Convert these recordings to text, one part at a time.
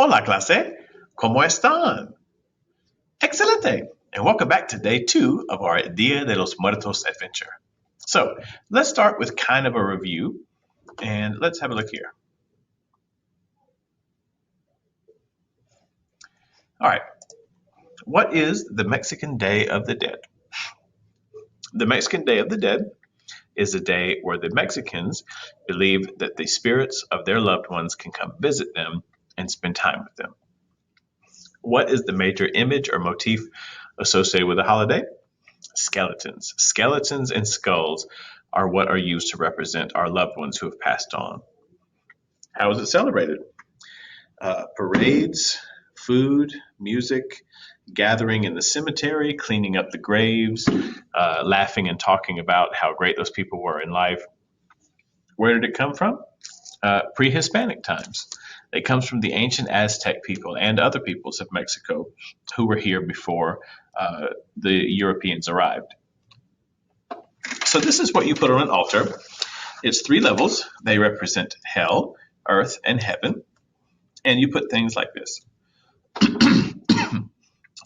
Hola clase, ¿cómo están? Excelente, and welcome back to day 2 of our Dia de los Muertos adventure. So let's start with kind of a review, and let's have a look here. All right, what is the Mexican Day of the Dead? The Mexican Day of the Dead is a day where the Mexicans believe that the spirits of their loved ones can come visit them and spend time with them. What is the major image or motif associated with the holiday? Skeletons. Skeletons and skulls are what are used to represent our loved ones who have passed on. How is it celebrated? Parades, food, music, gathering in the cemetery, cleaning up the graves, laughing and talking about how great those people were in life. Where did it come from? Pre-Hispanic times. It comes from the ancient Aztec people and other peoples of Mexico who were here before the Europeans arrived. So this is what you put on an altar. It's 3 levels. They represent hell, earth, and heaven. And you put things like this.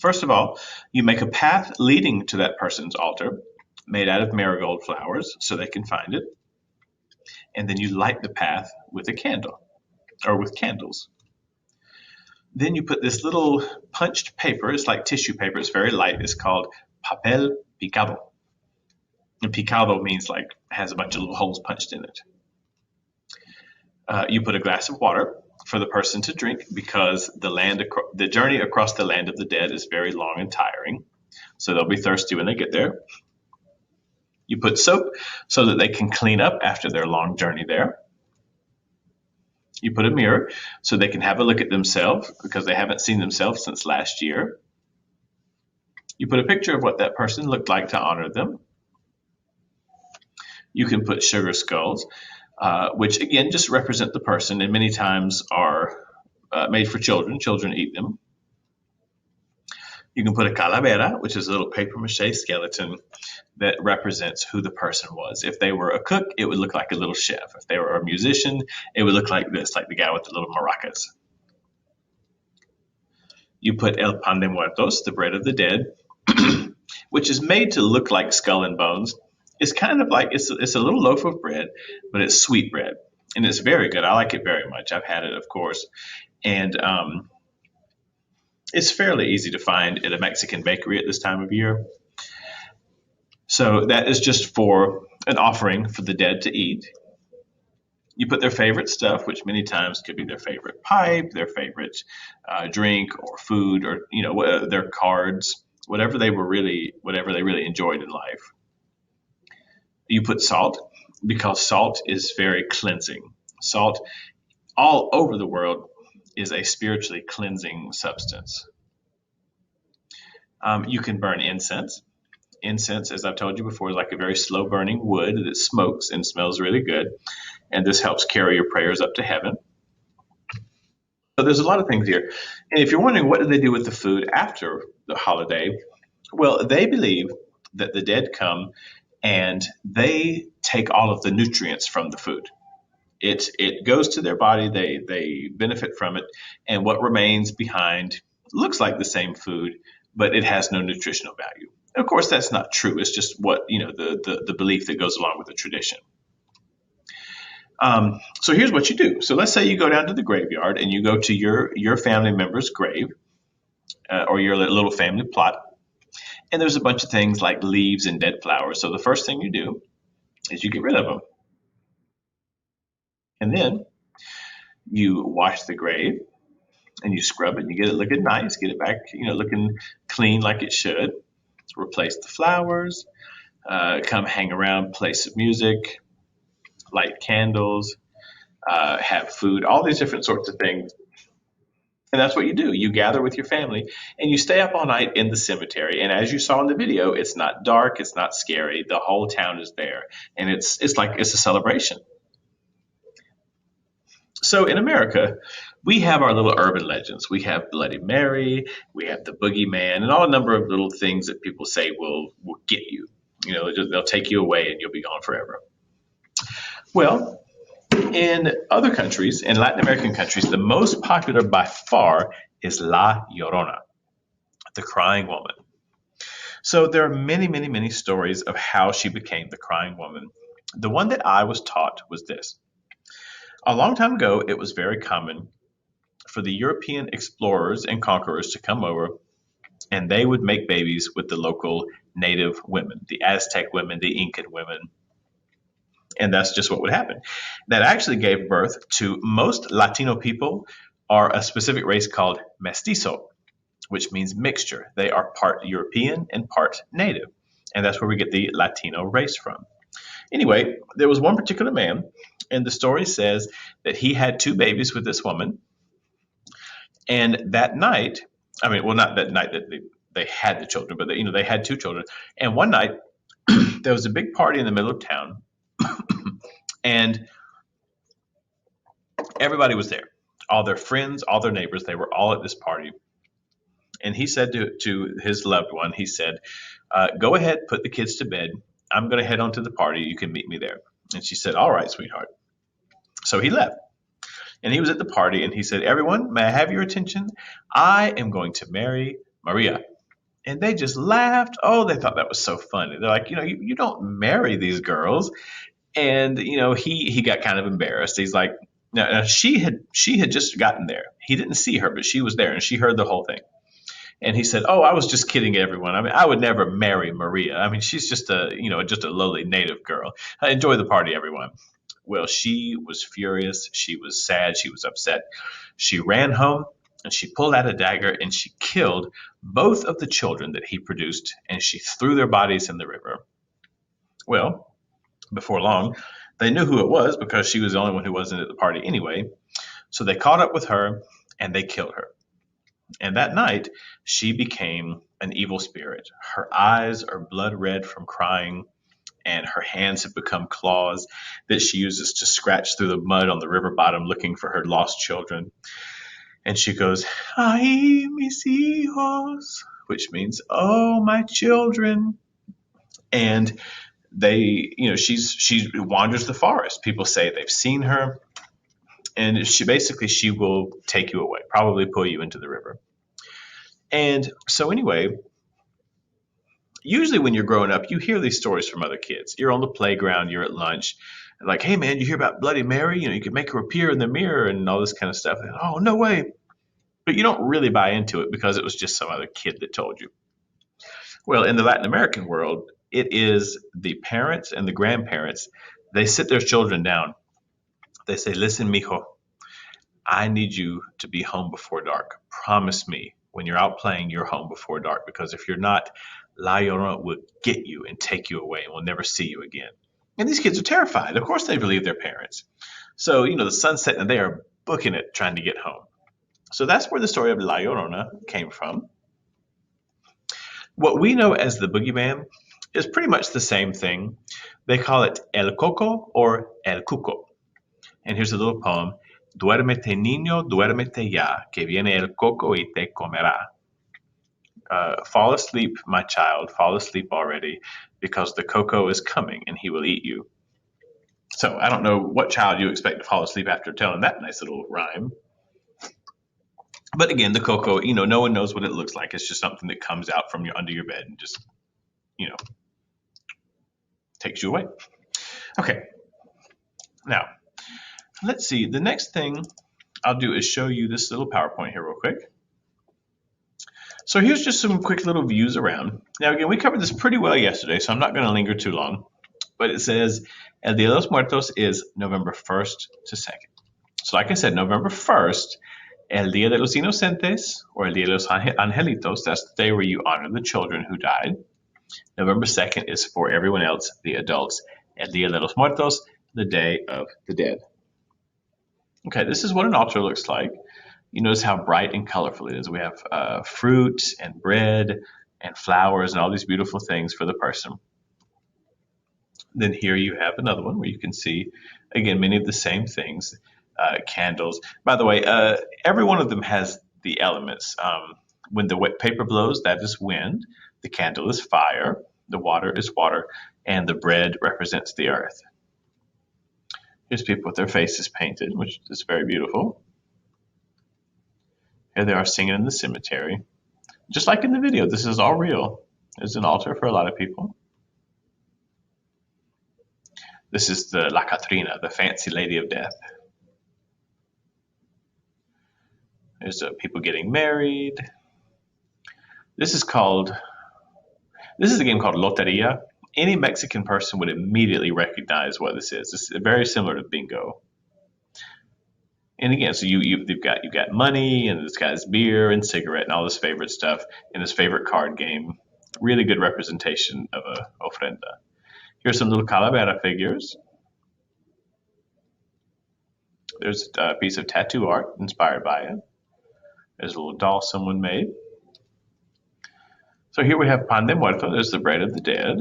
First of all, you make a path leading to that person's altar made out of marigold flowers so they can find it. And then you light the path with a candle or with candles. Then you put this little punched paper. It's like tissue paper. It's very light. It's called papel picado. And picado means like has a bunch of little holes punched in it. You put a glass of water for the person to drink because the journey across the land of the dead is very long and tiring. So they'll be thirsty when they get there. You put soap so that they can clean up after their long journey there. You put a mirror so they can have a look at themselves because they haven't seen themselves since last year. You put a picture of what that person looked like to honor them. You can put sugar skulls, which again just represent the person and many times are made for children. Children eat them. You can put a calavera, which is a little paper mache skeleton that represents who the person was. If they were a cook, it would look like a little chef. If they were a musician, it would look like this, like the guy with the little maracas. You put el pan de muertos, the bread of the dead, which is made to look like skull and bones. It's kind of like, it's a little loaf of bread, but it's sweet bread. And it's very good. I like it very much. I've had it, of course. And it's fairly easy to find at a Mexican bakery at this time of year. So that is just for an offering for the dead to eat. You put their favorite stuff, which many times could be their favorite pipe, their favorite drink or food, or their cards, whatever they really enjoyed in life. You put salt because salt is very cleansing. Salt all over the world is a spiritually cleansing substance. You can burn incense. Incense, as I've told you before, is like a very slow burning wood that smokes and smells really good. And this helps carry your prayers up to heaven. So there's a lot of things here. And if you're wondering what do they do with the food after the holiday, well, they believe that the dead come and they take all of the nutrients from the food. It goes to their body, they benefit from it, and what remains behind looks like the same food, but it has no nutritional value. Of course, that's not true. It's just what the belief that goes along with the tradition. So here's what you do. So let's say you go down to the graveyard and you go to your family member's grave or your little family plot, and there's a bunch of things like leaves and dead flowers. So the first thing you do is you get rid of them. And then you wash the grave and you scrub it and you get it looking nice, get it back, looking clean like it should. Replace the flowers, come hang around, play some music, light candles, have food, all these different sorts of things. And that's what you do. You gather with your family and you stay up all night in the cemetery. And as you saw in the video, it's not dark, it's not scary. The whole town is there. And it's a celebration. So in America, we have our little urban legends. We have Bloody Mary, we have the Boogeyman, and all a number of little things that people say will get you. They'll take you away and you'll be gone forever. Well, In other countries, in Latin American countries, the most popular by far is La Llorona, the crying woman. So there are many, many, many stories of how she became the crying woman. The one that I was taught was this. A long time ago, it was very common for the European explorers and conquerors to come over, and they would make babies with the local native women, the Aztec women, the Incan women, and that's just what would happen. That actually gave birth to most Latino people are a specific race called mestizo, which means mixture. They are part European and part native, and that's where we get the Latino race from. Anyway, there was one particular man, and the story says that he had two babies with this woman, and that night, I mean, well, not that night that they had the children, but they had two children. And one night, there was a big party in the middle of town, and everybody was there. All their friends, all their neighbors, they were all at this party. And he said to his loved one, he said, go ahead, put the kids to bed. I'm going to head on to the party. You can meet me there. And she said, all right, sweetheart. So he left. And he was at the party and he said, everyone, may I have your attention? I am going to marry Maria. And they just laughed. Oh, they thought that was so funny. They're like, you don't marry these girls. And, he got kind of embarrassed. He's like, no, she had just gotten there. He didn't see her, but she was there and she heard the whole thing. And he said, oh, I was just kidding everyone. I mean, I would never marry Maria. I mean, she's just a lowly native girl. Enjoy the party, everyone. Well, she was furious. She was sad. She was upset. She ran home and she pulled out a dagger and she killed both of the children that he produced and she threw their bodies in the river. Well, before long, they knew who it was because she was the only one who wasn't at the party anyway. So they caught up with her and they killed her. And that night, she became an evil spirit. Her eyes are blood red from crying, and her hands have become claws that she uses to scratch through the mud on the river bottom looking for her lost children. And she goes, ay, mis hijos, which means, oh, my children. And she wanders the forest. People say they've seen her. And she will take you away, probably pull you into the river. And so anyway, usually when you're growing up, you hear these stories from other kids. You're on the playground, you're at lunch, like, hey man, you hear about Bloody Mary? You can make her appear in the mirror and all this kind of stuff. And, oh, no way. But you don't really buy into it because it was just some other kid that told you. Well, in the Latin American world, it is the parents and the grandparents. They sit their children down. They say, listen, mijo, I need you to be home before dark. Promise me when you're out playing, you're home before dark. Because if you're not, La Llorona will get you and take you away and we'll never see you again. And these kids are terrified. Of course they believe their parents. So, the sun's setting and they are booking it trying to get home. So that's where the story of La Llorona came from. What we know as the Boogeyman is pretty much the same thing. They call it El Coco or El Cuco. And here's a little poem. Duérmete niño, duérmete ya, que viene el coco y te comerá. Fall asleep, my child, fall asleep already, because the Coco is coming and he will eat you. So I don't know what child you expect to fall asleep after telling that nice little rhyme. But again, the Coco, no one knows what it looks like. It's just something that comes out from under your bed and just, takes you away. Okay. Now, let's see. The next thing I'll do is show you this little PowerPoint here real quick. So here's just some quick little views around. Now again, we covered this pretty well yesterday, so I'm not going to linger too long. But it says El Día de los Muertos is November 1st to 2nd. So like I said, November 1st, El Día de los Inocentes, or El Día de los Angelitos, that's the day where you honor the children who died. November 2nd is for everyone else, the adults. El Día de los Muertos, the Day of the Dead. Okay, this is what an altar looks like. You notice how bright and colorful it is. We have fruit and bread and flowers and all these beautiful things for the person. Then here you have another one where you can see, again, many of the same things, candles. By the way, every one of them has the elements. When the wet paper blows, that is wind. The candle is fire. The water is water. And the bread represents the earth. Here's people with their faces painted, which is very beautiful. Here they are singing in the cemetery. Just like in the video, this is all real. There's an altar for a lot of people. This is the La Catrina, the fancy lady of death. There's people getting married. This is a game called Loteria. Any Mexican person would immediately recognize what this is. It's very similar to bingo. And again, so you've got money, and this guy's beer and cigarette and all his favorite stuff in his favorite card game. Really good representation of a ofrenda. Here's some little calavera figures. There's a piece of tattoo art inspired by it. There's a little doll someone made. So here we have pan de muerto. There's the bread of the dead.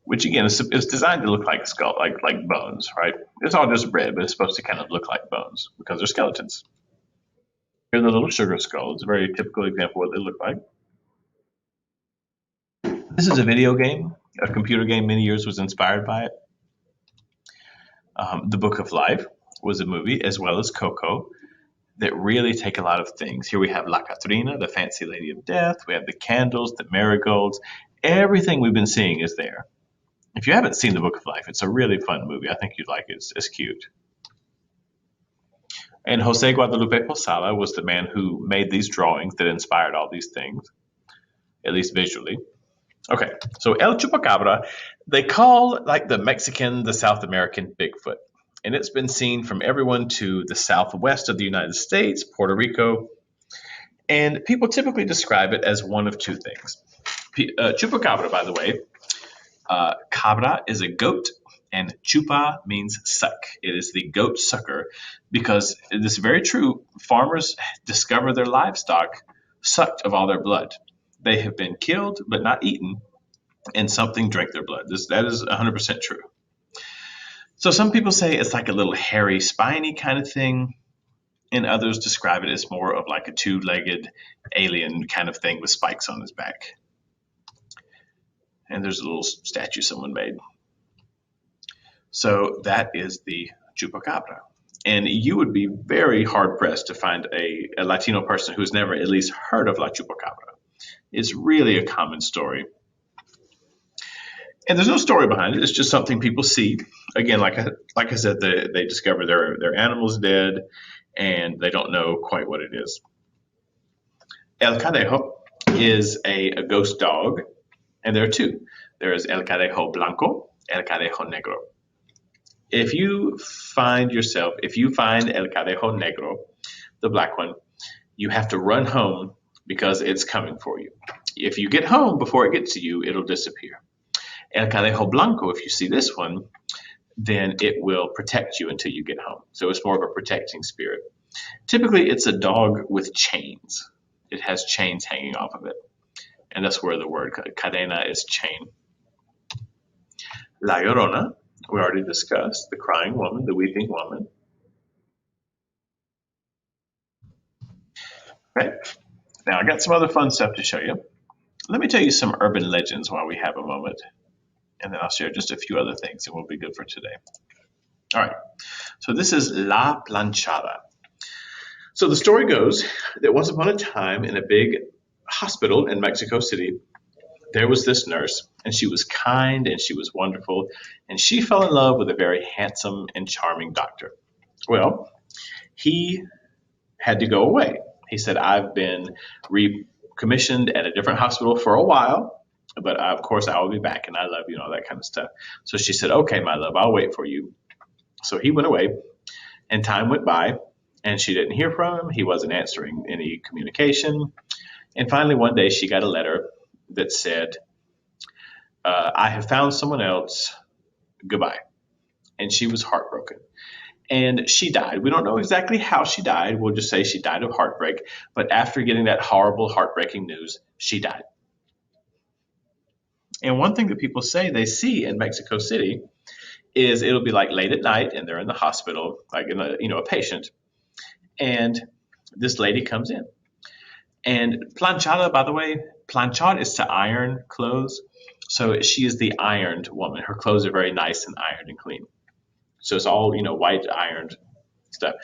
Which again is designed to look like skull, like bones, right? It's all just bread, but it's supposed to kind of look like bones because they're skeletons. Here's the little sugar skull. It's a very typical example of what they look like. This is a video game. A computer game many years was inspired by it. The Book of Life was a movie, as well as Coco, that really take a lot of things. Here we have La Catrina, the fancy lady of death. We have the candles, the marigolds. Everything we've been seeing is there. If you haven't seen The Book of Life, it's a really fun movie. I think you'd like it. It's cute. And Jose Guadalupe Posada was the man who made these drawings that inspired all these things, at least visually. Okay, so El Chupacabra, they call like the Mexican, the South American Bigfoot. And it's been seen from everyone to the southwest of the United States, Puerto Rico. And people typically describe it as one of two things. Chupacabra, by the way, cabra is a goat, and chupa means suck. It is the goat sucker, because it is very true. Farmers discover their livestock sucked of all their blood. They have been killed but not eaten, and something drank their blood. That is 100% true. So some people say it's like a little hairy, spiny kind of thing, and others describe it as more of like a two-legged alien kind of thing with spikes on his back. And there's a little statue someone made. So that is the chupacabra. And you would be very hard-pressed to find a Latino person who's never at least heard of La Chupacabra. It's really a common story. And there's no story behind it. It's just something people see. Again, like I said, they discover their animal's dead, and they don't know quite what it is. El Cadejo is a ghost dog, and there are two. There is El Cadejo Blanco, El Cadejo Negro. If you find El Cadejo Negro, the black one, you have to run home because it's coming for you. If you get home before it gets to you, it'll disappear. El Cadejo Blanco, if you see this one, then it will protect you until you get home. So it's more of a protecting spirit. Typically, it's a dog with chains. It has chains hanging off of it. And that's where the word cadena is chain. La Llorona, we already discussed, the crying woman, the weeping woman. Okay, now I got some other fun stuff to show you. Let me tell you some urban legends while we have a moment, and then I'll share just a few other things and we'll be good for today. All right, so this is La Planchada. So the story goes that once upon a time in a big hospital in Mexico City, there was this nurse, and she was kind and she was wonderful, and she fell in love with a very handsome and charming doctor. Well, he had to go away. He said, I've been recommissioned at a different hospital for a while, but of course I will be back, and I love you and all that kind of stuff. So she said, okay, my love, I'll wait for you. So he went away, and time went by, and she didn't hear from him. He wasn't answering any communication. And finally, one day, she got a letter that said, I have found someone else. Goodbye. And she was heartbroken. And she died. We don't know exactly how she died. We'll just say she died of heartbreak. But after getting that horrible, heartbreaking news, she died. And one thing that people say they see in Mexico City is it'll be like late at night, and they're in the hospital, like in a patient, and this lady comes in. And planchada, by the way, Planchada is to iron clothes. So she is the ironed woman. Her clothes are very nice and ironed and clean. So it's all, white ironed stuff.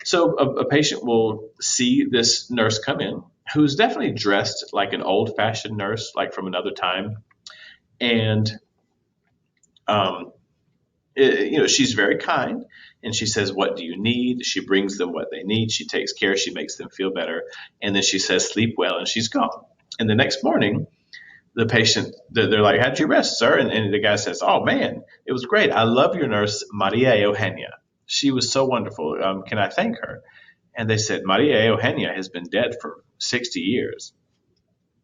So a patient will see this nurse come in who's definitely dressed like an old fashioned nurse, like from another time. And, um, she's very kind and she says, "What do you need?" She brings them what they need. She takes care. She makes them feel better. And then she says, "Sleep well." And she's gone. And the next morning, the patient, they're like, "How'd you rest, sir?" And the guy says, "Oh, man, it was great. I love your nurse, Maria Eugenia. She was so wonderful. Can I thank her?" And they said, "Maria Eugenia has been dead for 60 years."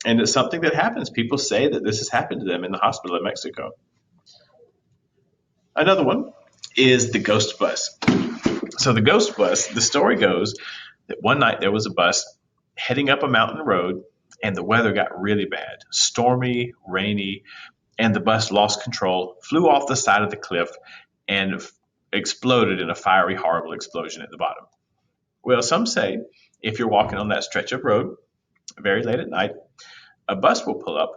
And it's something that happens. People say that this has happened to them in the hospital in Mexico. Another one is the ghost bus. So the ghost bus, the story goes that one night there was a bus heading up a mountain road and the weather got really bad, stormy, rainy, and the bus lost control, flew off the side of the cliff, and exploded in a fiery, horrible explosion at the bottom. Well, some say if you're walking on that stretch of road very late at night, a bus will pull up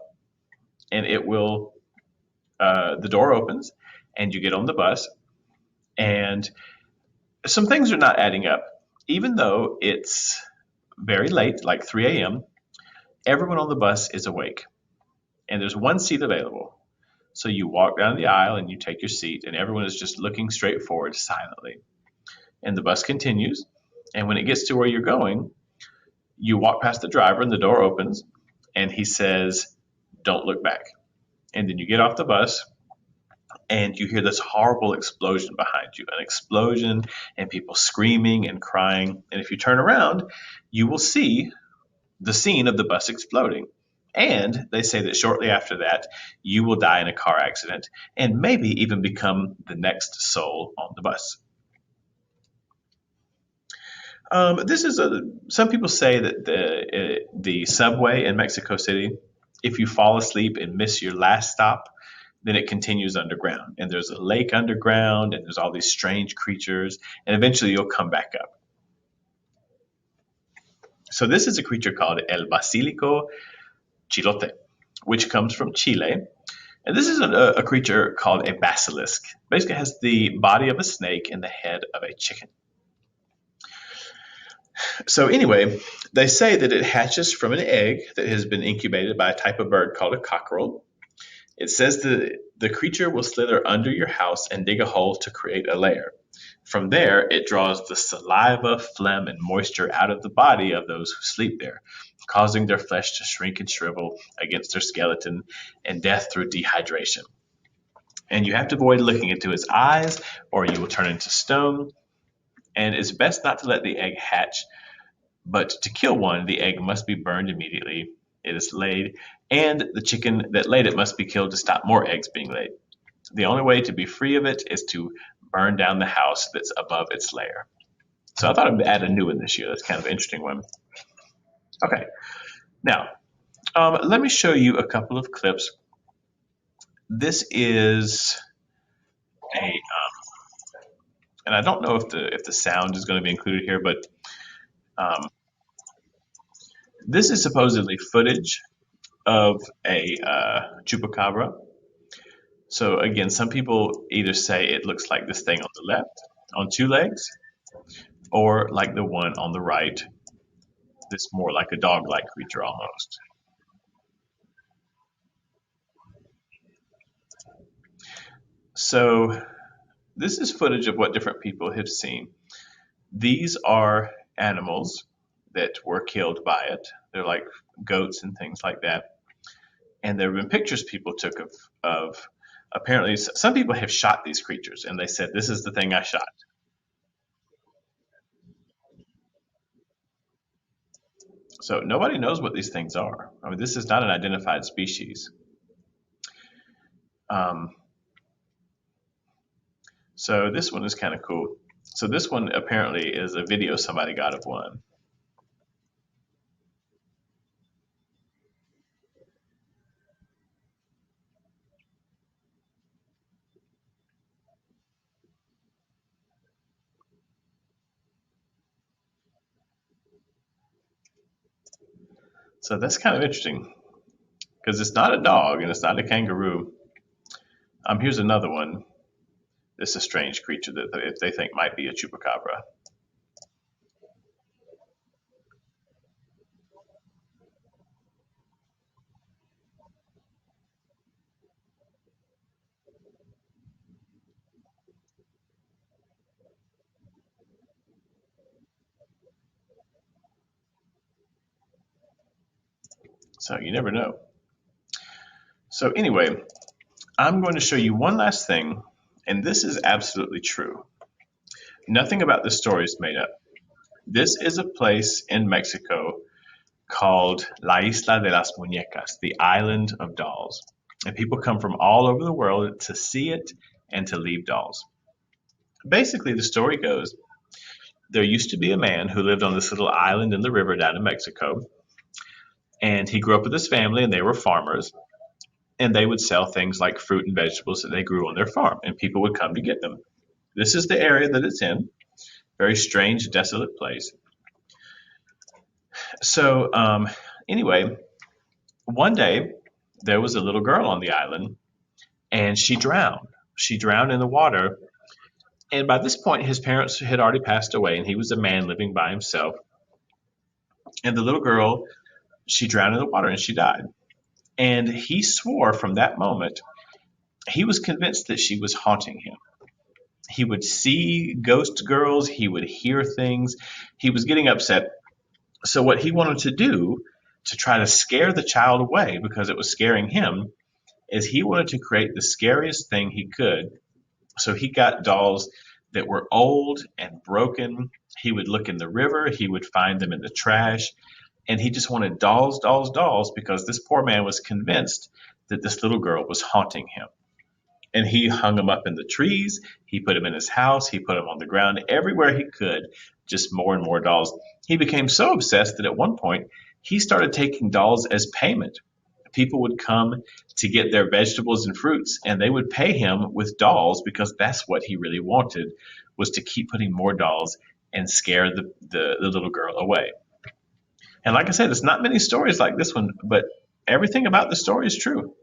and the door opens and you get on the bus, and some things are not adding up. Even though it's very late, like 3 a.m., everyone on the bus is awake and there's one seat available. So you walk down the aisle and you take your seat, and everyone is just looking straight forward silently. And the bus continues. And when it gets to where you're going, you walk past the driver and the door opens and he says, "Don't look back." And then you get off the bus and you hear this horrible explosion behind you, an explosion and people screaming and crying. And if you turn around, you will see the scene of the bus exploding. And they say that shortly after that, you will die in a car accident and maybe even become the next soul on the bus. Some people say that the subway in Mexico City, if you fall asleep and miss your last stop, then it continues underground. And there's a lake underground, and there's all these strange creatures, and eventually you'll come back up. So this is a creature called El Basilico Chilote, which comes from Chile. And this is a creature called a basilisk. Basically, it has the body of a snake and the head of a chicken. So anyway, they say that it hatches from an egg that has been incubated by a type of bird called a cockerel. It says that the creature will slither under your house and dig a hole to create a lair. From there, it draws the saliva, phlegm, and moisture out of the body of those who sleep there, causing their flesh to shrink and shrivel against their skeleton and death through dehydration. And you have to avoid looking into its eyes or you will turn into stone. And it's best not to let the egg hatch, but to kill one, the egg must be burned immediately it is laid, and the chicken that laid it must be killed to stop more eggs being laid. The only way to be free of it is to burn down the house that's above its lair. So I thought I'd add a new one this year. That's kind of an interesting one. Okay, now let me show you a couple of clips. This is and I don't know if the sound is going to be included here, but um, this is supposedly footage of a chupacabra. So again, some people either say it looks like this thing on the left on two legs, or like the one on the right, this more like a dog-like creature almost. So this is footage of what different people have seen. These are animals that were killed by it. They're like goats and things like that. And there have been pictures people took of apparently some people have shot these creatures and they said, "This is the thing I shot." So nobody knows what these things are. I mean, this is not an identified species. Um, so this one is kind of cool. So this one apparently is a video somebody got of one. So that's kind of interesting. because it's not a dog and it's not a kangaroo. Here's another one. This is a strange creature that they think might be a chupacabra. So you never know. So anyway, I'm going to show you one last thing, and this is absolutely true. Nothing about this story is made up. This is a place in Mexico called La Isla de las Muñecas, the Island of Dolls. And people come from all over the world to see it and to leave dolls. Basically, the story goes there used to be a man who lived on this little island in the river down in Mexico. And he grew up with his family, and they were farmers. And they would sell things like fruit and vegetables that they grew on their farm, and people would come to get them. This is the area that it's in. Very strange, desolate place. So, anyway, one day there was a little girl on the island, and she drowned. She drowned in the water. And by this point, his parents had already passed away, and he was a man living by himself. And the little girl, she drowned in the water and she died. And he swore from that moment, he was convinced that she was haunting him. He would see ghost girls, he would hear things, he was getting upset. So, what he wanted to do to try to scare the child away because it was scaring him is he wanted to create the scariest thing he could. So, he got dolls that were old and broken. He would look in the river, he would find them in the trash, and he just wanted dolls, dolls, dolls because this poor man was convinced that this little girl was haunting him. And he hung them up in the trees. He put them in his house. He put them on the ground everywhere he could, just more and more dolls. He became so obsessed that at one point he started taking dolls as payment. People would come to get their vegetables and fruits, and they would pay him with dolls because that's what he really wanted, was to keep putting more dolls and scare the little girl away. And like I said, it's not many stories like this one, but everything about the story is true.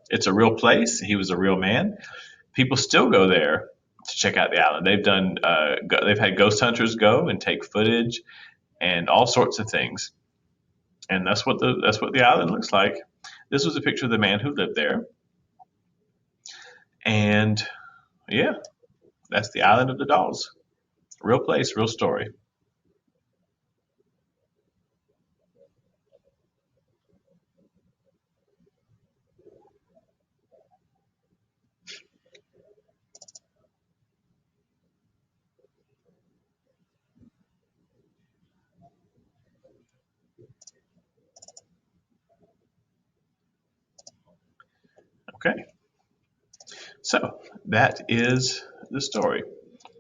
It's a real place. He was a real man. People still go there to check out the island. They've had ghost hunters go and take footage and all sorts of things. And that's what the island looks like. This was a picture of the man who lived there. And yeah, that's the island of the dolls. Real place, real story. Okay. So that is the story.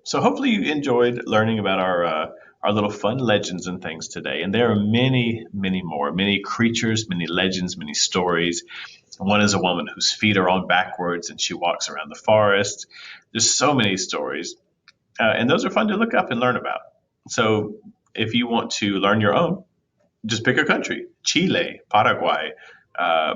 So hopefully you enjoyed learning about our little fun legends and things today. And there are many, many more, many creatures, many legends, many stories. One is a woman whose feet are on backwards and she walks around the forest. There's so many stories, and those are fun to look up and learn about. So if you want to learn your own, just pick a country: Chile, Paraguay,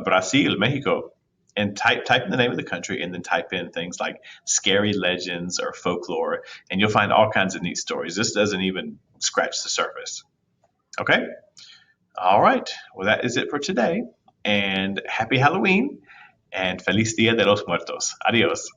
Brazil, Mexico, and type in the name of the country, and then type in things like scary legends or folklore, and you'll find all kinds of neat stories. This doesn't even scratch the surface. Okay. All right. Well, that is it for today. And happy Halloween and feliz Dia de los Muertos. Adios.